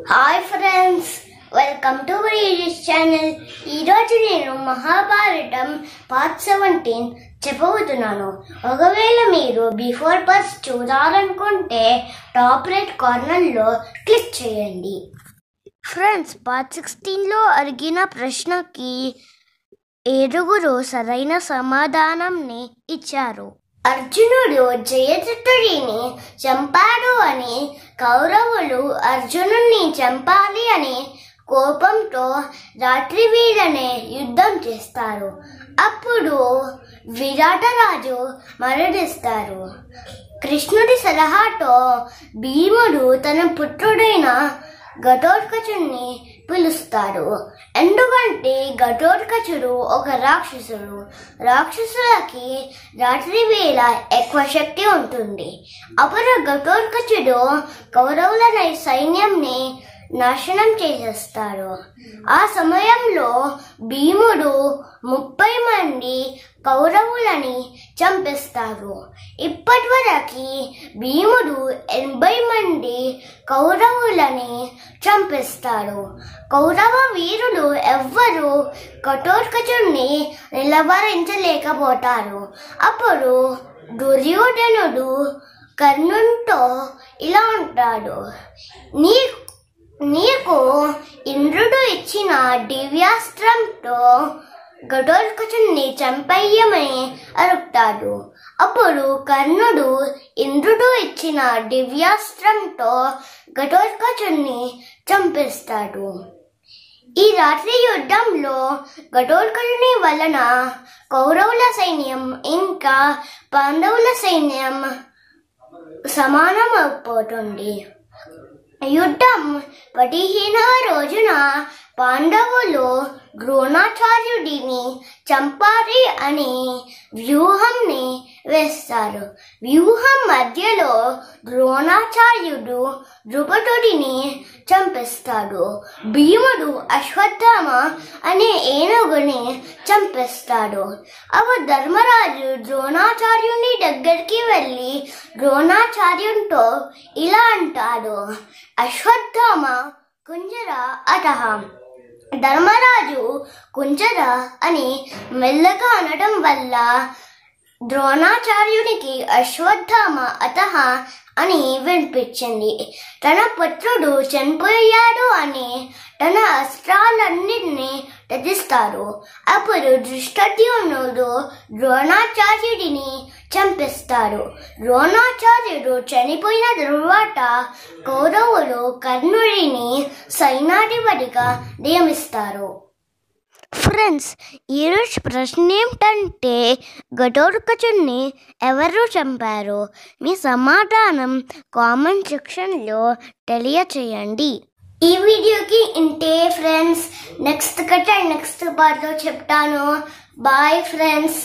Hi friends, welcome to రీడిస్ channel. ఈరోజు నేను మహాభారతం పార్ట్ 17 చెప్పబోతున్నాను. ఒకవేళ మీరు బిఫోర్ పార్ట్స్ చూడాలనుకుంటే టాప్ రైట్ కార్నర్లో క్లిక్ చేయండి. ఫ్రెండ్స్, పార్ట్ 16లో అడిగిన ప్రశ్నకి 7 సరైన సమాధానంని ఇచ్చారు. అర్జునుడు జయద్రథుడిని చంపాడు అని కౌరవులు అర్జునుడిని చంపాలి అని కోపంతో రాత్రి వీడనే యుద్ధం చేస్తారు. అప్పుడు విరాటరాజు మరణిస్తారు. కృష్ణుడి సలహాతో భీముడు తన పుత్రుడైన ఘటోత్కచుడిని పిలుస్తాడు. ఎందుకంటే ఘటోత్కచుడు ఒక రాక్షసుడు. రాక్షసులకి రాత్రి వేళ ఎక్కువ శక్తి ఉంటుంది. అప్పుడు ఘటోత్కచుడు కౌరవుల సైన్యంని నాశనం చేసేస్తాడు. ఆ సమయంలో భీముడు 30 మంది కౌరవులని చంపేస్తాడు. ఇప్పటి వరకు భీముడు 80 మంది కౌరవులని చంపేస్తాడు. కౌరవ వీరులు ఎవ్వరూ ఘటోత్కచుడిని నిలవరించలేకపోతారు. అప్పుడు దుర్యోధనుడు కర్ణునితో ఇలా అంటాడు, నీకు ఇంద్రుడు ఇచ్చిన దివ్యాస్త్రంతో ఘటోత్కచుడిని చంపేయమని అడుగుతాడు. అప్పుడు కర్ణుడు ఇంద్రుడు ఇచ్చిన దివ్యాస్త్రంతో ఘటోత్కచుడిని చంపేస్తాడు. ఈ రాత్రి యుద్ధంలో ఘటోత్కచుని వలన కౌరవుల సైన్యం ఇంకా పాండవుల సైన్యం సమానం అయిపోతుంది. యుద్ధం 15వ రోజున పాండవులు ద్రోణాచార్యుడిని చంపాలి అని వ్యూహంని వేస్తారు. వ్యూహం మధ్యలో ద్రోణాచార్యుడు ద్రుపదుడిని చంపేస్తాడు. భీముడు అశ్వత్థామ అనే ఏనుగుని చంపేస్తాడు. అప్పుడు ధర్మరాజు ద్రోణాచార్యుని దగ్గరికి వెళ్ళి ద్రోణాచార్యునితో ఇలా అంటాడు, అశ్వత్థామ కుంజర అతః. ధర్మరాజు కుంజర అని మెల్లగా అనడం వల్ల ద్రోణాచార్యునికి అశ్వత్థామ అతః అని వినిపించింది. తన పుత్రుడు చనిపోయాడు అని తన అస్త్రాలన్నింటినీ త్యజిస్తారు. అప్పుడు ధృష్టద్యుమ్నుడు ద్రోణాచార్యుడిని చంపిస్తాడు. ద్రోణాచార్యుడు చనిపోయిన తరువాత కౌరవులు కర్ణుడిని సైన్యాధిపతిగా నియమిస్తారు. ఫ్రెండ్స్, ఈరోజు ప్రశ్న ఏమిటంటే ఘటోత్కచుడిని ఎవరు చంపారు? మీ సమాధానం కామెంట్ సెక్షన్లో తెలియచేయండి. ఈ వీడియోకి ఇంతే ఫ్రెండ్స్. నెక్స్ట్ పార్ట్లో చెప్తాను. Bye friends.